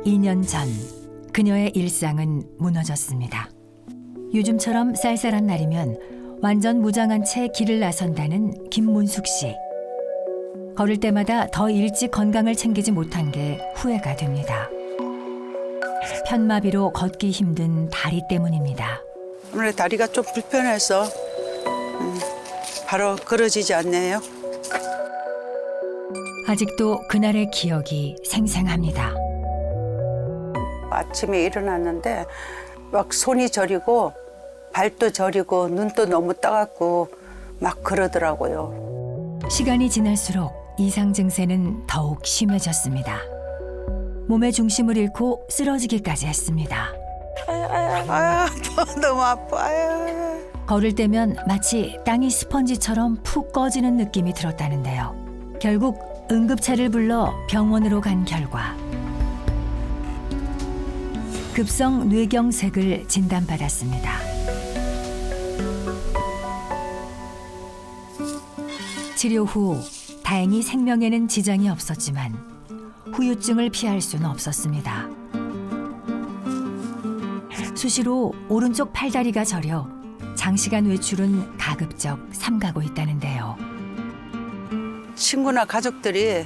2년 전 그녀의 일상은 무너졌습니다. 요즘처럼 쌀쌀한 날이면 완전 무장한 채 길을 나선다는 김문숙 씨. 걸을 때마다 더 일찍 건강을 챙기지 못한 게 후회가 됩니다. 편마비로 걷기 힘든 다리 때문입니다. 아무래도 다리가 좀 불편해서 바로 걸어지지 않네요. 아직도 그날의 기억이 생생합니다. 아침에 일어났는데 막 손이 저리고 발도 저리고 눈도 너무 따갑고 막 그러더라고요. 시간이 지날수록 이상 증세는 더욱 심해졌습니다. 몸의 중심을 잃고 쓰러지기까지 했습니다. 너무 아파요. 걸을 때면 마치 땅이 스펀지처럼 푹 꺼지는 느낌이 들었다는데요. 결국 응급차를 불러 병원으로 간 결과 급성 뇌경색을 진단받았습니다. 치료 후 다행히 생명에는 지장이 없었지만 후유증을 피할 수는 없었습니다. 수시로 오른쪽 팔다리가 저려 장시간 외출은 가급적 삼가고 있다는데요. 친구나 가족들이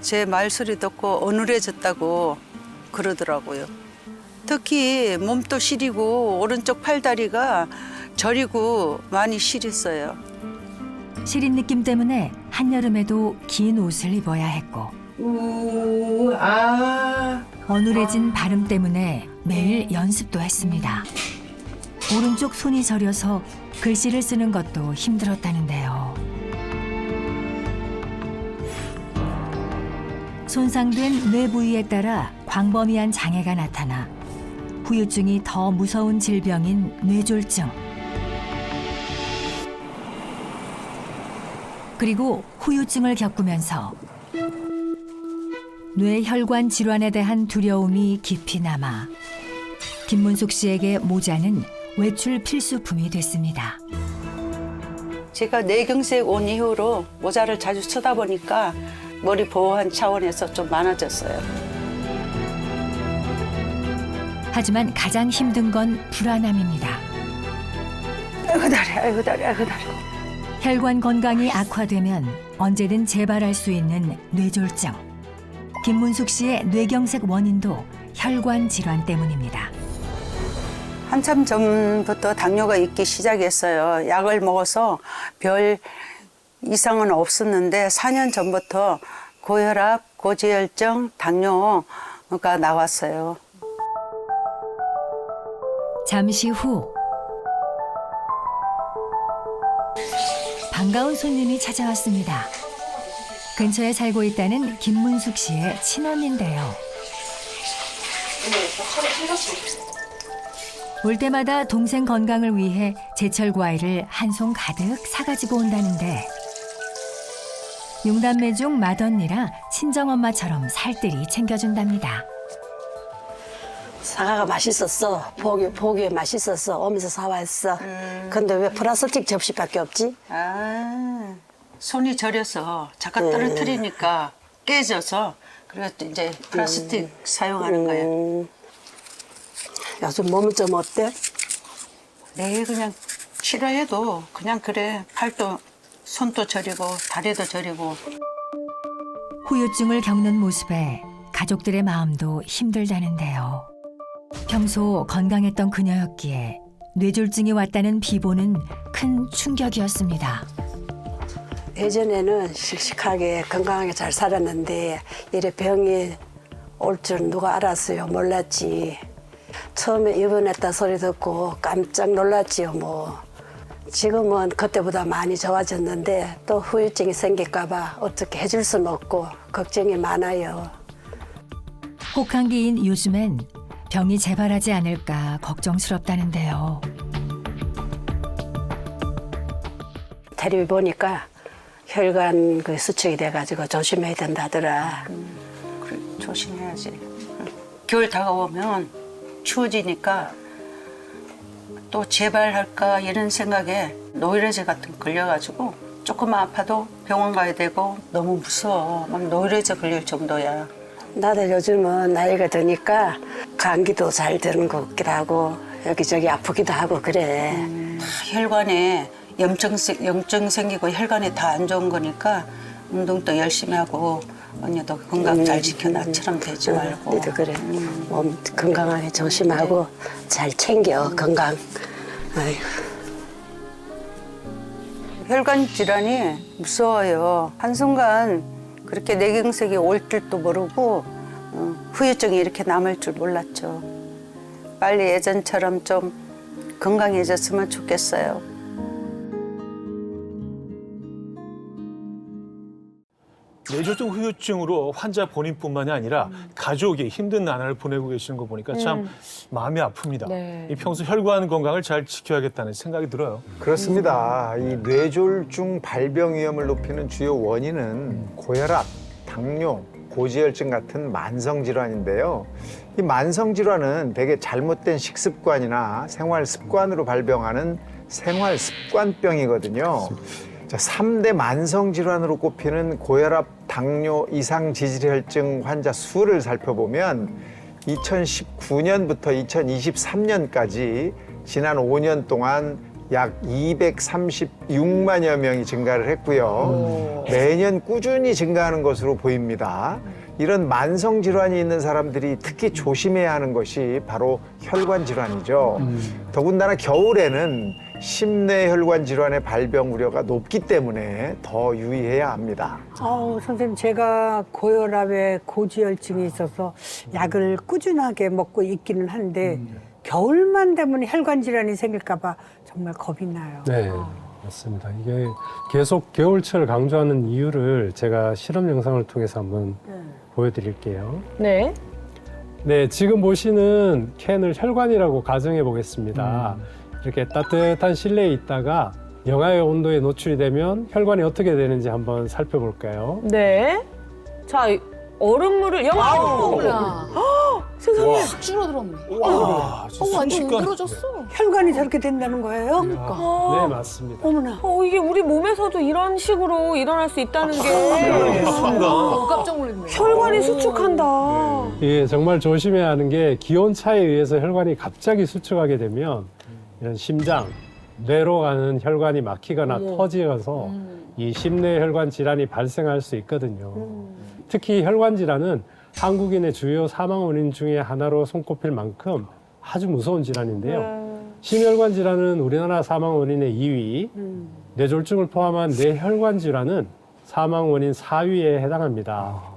제 말소리 듣고 어눌해졌다고 그러더라고요. 특히 몸도 시리고 오른쪽 팔다리가 저리고 많이 시렸어요. 시린 느낌 때문에 한여름에도 긴 옷을 입어야 했고 어눌해진 발음 때문에 매일 연습도 했습니다. 오른쪽 손이 저려서 글씨를 쓰는 것도 힘들었다는데요. 손상된 뇌 부위에 따라 광범위한 장애가 나타나 후유증이 더 무서운 질병인 뇌졸중. 그리고 후유증을 겪으면서 뇌혈관 질환에 대한 두려움이 깊이 남아 김문숙 씨에게 모자는 외출 필수품이 됐습니다. 제가 뇌경색 온 이후로 모자를 자주 쓰다 보니까 머리 보호한 차원에서 좀 많아졌어요. 하지만 가장 힘든 건 불안함입니다. 아이고 다리, 아이고 다리, 아이고 다리. 혈관 건강이 악화되면 언제든 재발할 수 있는 뇌졸중. 김문숙 씨의 뇌경색 원인도 혈관 질환 때문입니다. 한참 전부터 당뇨가 있기 시작했어요. 약을 먹어서 별 이상은 없었는데 4년 전부터 고혈압, 고지혈증, 당뇨가 나왔어요. 잠시 후 반가운 손님이 찾아왔습니다. 근처에 살고 있다는 김문숙 씨의 친언니인데요. 올 때마다 동생 건강을 위해 제철 과일을 한 송 가득 사가지고 온다는데 용담매 중 맏언니라 친정엄마처럼 살뜰히 챙겨준답니다. 사과가 맛있었어. 보기에 맛있었어. 오면서 사왔어. 근데 왜 플라스틱 접시밖에 없지? 손이 저려서 잠깐 떨어뜨리니까 깨져서 그래서 이제 플라스틱 사용하는 거예요. 요즘 몸은 좀 어때? 매일 그냥 치료해도 그냥 그래. 팔도 손도 저리고 다리도 저리고. 후유증을 겪는 모습에 가족들의 마음도 힘들다는데요. 평소 건강했던 그녀였기에 뇌졸중이 왔다는 비보는 큰 충격이었습니다. 예전에는 씩씩하게 건강하게 잘 살았는데 이래 병이 올 줄 누가 알았어요. 몰랐지. 처음에 입원했다 소리 듣고 깜짝 놀랐지요. 뭐 지금은 그때보다 많이 좋아졌는데 또 후유증이 생길까 봐 어떻게 해줄 수는 없고 걱정이 많아요. 혹한기인 요즘엔 병이 재발하지 않을까 걱정스럽다는데요. 텔레비 보니까 혈관 수축이 돼가지고 조심해야 된다더라. 그래, 조심해야지. 겨울 다가오면 추워지니까 또 재발할까 이런 생각에 노이로제 같은 거 걸려가지고 조금만 아파도 병원 가야 되고 너무 무서워. 막 노이로제 걸릴 정도야. 나도 요즘은 나이가 드니까 감기도 잘 드는 것 같기도 하고 여기저기 아프기도 하고 그래. 혈관에 염증 생기고 혈관에 다 안 좋은 거니까 운동도 열심히 하고 언니도 건강 잘 지켜 나처럼 되지 말고. 너도 그래. 몸 건강하게 조심하고 잘 챙겨 건강. 아이고. 혈관 질환이 무서워요. 한순간 그렇게 뇌경색이 올 줄도 모르고 후유증이 이렇게 남을 줄 몰랐죠. 빨리 예전처럼 좀 건강해졌으면 좋겠어요. 뇌졸중 후유증으로 환자 본인뿐만이 아니라 가족이 힘든 나날을 보내고 계시는 거 보니까 참 마음이 아픕니다. 네. 이 평소 혈관 건강을 잘 지켜야겠다는 생각이 들어요. 그렇습니다. 이 뇌졸중 발병 위험을 높이는 주요 원인은 고혈압, 당뇨, 고지혈증 같은 만성 질환인데요. 이 만성 질환은 대개 잘못된 식습관이나 생활 습관으로 발병하는 생활 습관병이거든요. 자, 3대 만성 질환으로 꼽히는 고혈압, 당뇨, 이상 지질혈증 환자 수를 살펴보면 2019년부터 2023년까지 지난 5년 동안 약 236만여 명이 증가를 했고요. 매년 꾸준히 증가하는 것으로 보입니다. 이런 만성 질환이 있는 사람들이 특히 조심해야 하는 것이 바로 혈관 질환이죠. 더군다나 겨울에는 심뇌혈관 질환의 발병 우려가 높기 때문에 더 유의해야 합니다. 선생님, 제가 고혈압에 고지혈증이 있어서 약을 꾸준하게 먹고 있기는 한데 겨울만 되면 혈관 질환이 생길까 봐 정말 겁이 나요. 네, 맞습니다. 이게 계속 겨울철 강조하는 이유를 제가 실험 영상을 통해서 한번 보여드릴게요. 네. 네, 지금 보시는 캔을 혈관이라고 가정해 보겠습니다. 이렇게 따뜻한 실내에 있다가 영하의 온도에 노출이 되면 혈관이 어떻게 되는지 한번 살펴볼까요? 네. 자, 얼음물을 영화. 세상에. 확 줄어들었네. 와, 완전 순식간. 힘들어졌어. 혈관이 저렇게 된다는 거예요? 네, 맞습니다. 어머나. 이게 우리 몸에서도 이런 식으로 일어날 수 있다는 게 깜짝 놀랐네. 혈관이 수축한다. 예, 정말 조심해야 하는 게 기온 차에 의해서 혈관이 갑자기 수축하게 되면 이런 심장, 뇌로 가는 혈관이 막히거나 터지어서 이 심뇌혈관 질환이 발생할 수 있거든요. 특히 혈관 질환은 한국인의 주요 사망 원인 중에 하나로 손꼽힐 만큼 아주 무서운 질환인데요. 심혈관 질환은 우리나라 사망 원인의 2위, 뇌졸중을 포함한 뇌혈관 질환은 사망 원인 4위에 해당합니다.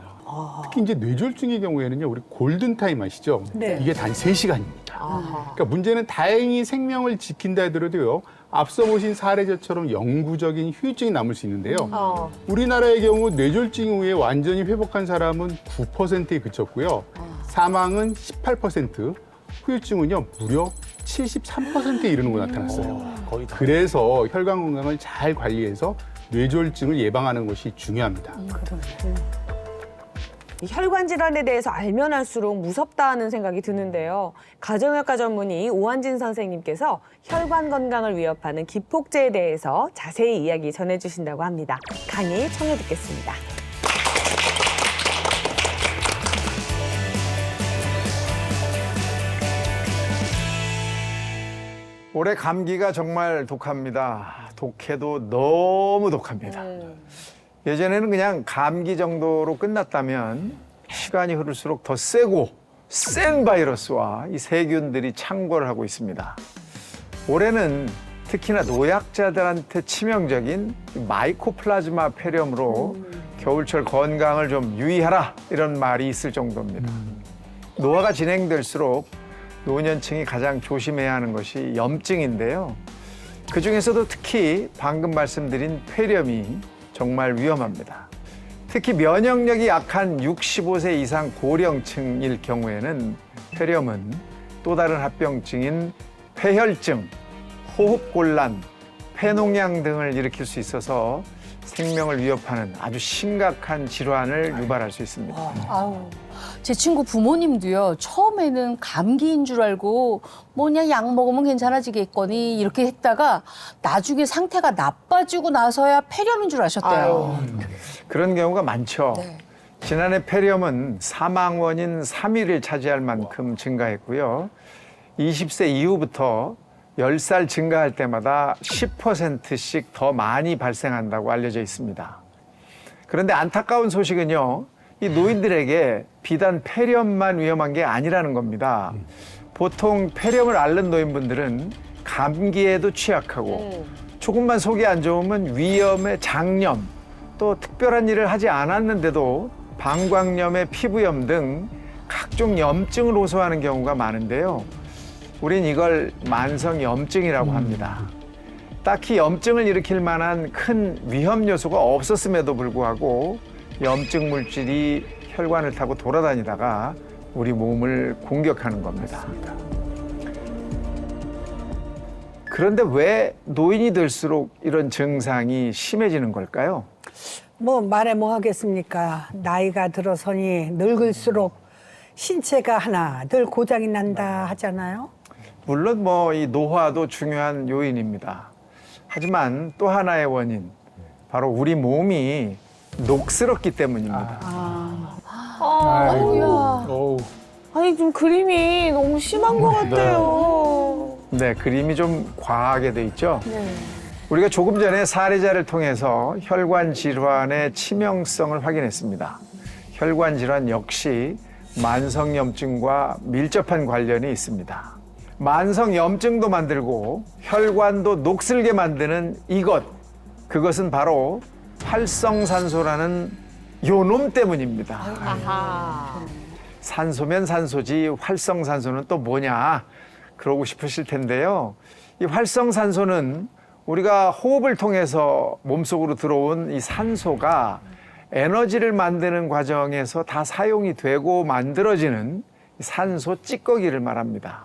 특히 이제 뇌졸중의 경우에는요, 우리 골든타임 아시죠? 네. 이게 단 3시간입니다. 그러니까 문제는 다행히 생명을 지킨다 하더라도요, 앞서 보신 사례자처럼 영구적인 후유증이 남을 수 있는데요. 우리나라의 경우 뇌졸중 후에 완전히 회복한 사람은 9%에 그쳤고요. 사망은 18%, 후유증은요, 무려 73%에 이르는 거 나타났어요. 거의 다. 그래서 혈관 건강을 잘 관리해서 뇌졸중을 예방하는 것이 중요합니다. 이 혈관 질환에 대해서 알면 알수록 무섭다는 생각이 드는데요. 가정의학과 전문의 오한진 선생님께서 혈관 건강을 위협하는 기폭제에 대해서 자세히 이야기 전해주신다고 합니다. 강의 청해 듣겠습니다. 올해 감기가 정말 독합니다. 독해도 너무 독합니다. 예전에는 그냥 감기 정도로 끝났다면 시간이 흐를수록 더 세고 센 바이러스와 이 세균들이 창궐을 하고 있습니다. 올해는 특히나 노약자들한테 치명적인 마이코플라즈마 폐렴으로 겨울철 건강을 좀 유의하라 이런 말이 있을 정도입니다. 노화가 진행될수록 노년층이 가장 조심해야 하는 것이 염증인데요. 그중에서도 특히 방금 말씀드린 폐렴이 정말 위험합니다. 특히 면역력이 약한 65세 이상 고령층일 경우에는 폐렴은 또 다른 합병증인 폐혈증, 호흡곤란, 폐농양 등을 일으킬 수 있어서 생명을 위협하는 아주 심각한 질환을 유발할 수 있습니다. 제 친구 부모님도요. 처음에는 감기인 줄 알고 뭐냐 약 먹으면 괜찮아지겠거니 이렇게 했다가 나중에 상태가 나빠지고 나서야 폐렴인 줄 아셨대요. 그런 경우가 많죠. 지난해 폐렴은 사망 원인 3위를 차지할 만큼 증가했고요. 20세 이후부터 10살 증가할 때마다 10%씩 더 많이 발생한다고 알려져 있습니다. 그런데 안타까운 소식은요, 이 노인들에게 비단 폐렴만 위험한 게 아니라는 겁니다. 보통 폐렴을 앓는 노인분들은 감기에도 취약하고 조금만 속이 안 좋으면 위염에 장염, 또 특별한 일을 하지 않았는데도 방광염에 피부염 등 각종 염증을 호소하는 경우가 많은데요. 우린 이걸 만성염증이라고 합니다. 딱히 염증을 일으킬 만한 큰 위험 요소가 없었음에도 불구하고 염증 물질이 혈관을 타고 돌아다니다가 우리 몸을 공격하는 겁니다. 그런데 왜 노인이 될수록 이런 증상이 심해지는 걸까요? 뭐 말해 뭐 하겠습니까? 나이가 들어서니 늙을수록 신체가 하나둘 고장이 난다 하잖아요. 물론 뭐 이 노화도 중요한 요인입니다. 하지만 또 하나의 원인, 바로 우리 몸이 녹슬었기 때문입니다. 아이고야. 어우, 아니 좀 그림이 너무 심한 것 같아요. 네, 그림이 좀 과하게 돼 있죠? 우리가 조금 전에 사례자를 통해서 혈관 질환의 치명성을 확인했습니다. 혈관 질환 역시 만성염증과 밀접한 관련이 있습니다. 만성염증도 만들고 혈관도 녹슬게 만드는 그것은 바로 활성산소라는 요놈 때문입니다. 산소면 산소지 활성산소는 또 뭐냐 그러고 싶으실 텐데요. 이 활성산소는 우리가 호흡을 통해서 몸속으로 들어온 이 산소가 에너지를 만드는 과정에서 다 사용이 되고 만들어지는 산소 찌꺼기를 말합니다.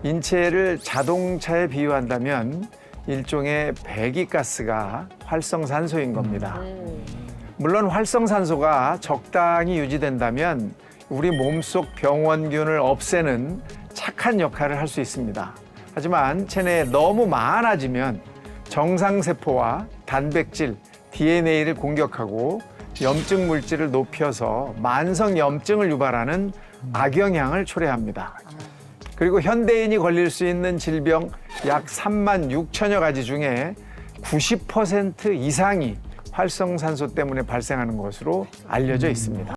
인체를 자동차에 비유한다면 일종의 배기가스가 활성산소인 겁니다. 물론 활성산소가 적당히 유지된다면 우리 몸속 병원균을 없애는 착한 역할을 할 수 있습니다. 하지만 체내에 너무 많아지면 정상세포와 단백질, DNA를 공격하고 염증 물질을 높여서 만성염증을 유발하는 악영향을 초래합니다. 그리고 현대인이 걸릴 수 있는 질병 약 3만 6천여 가지 중에 90% 이상이 활성산소 때문에 발생하는 것으로 알려져 있습니다.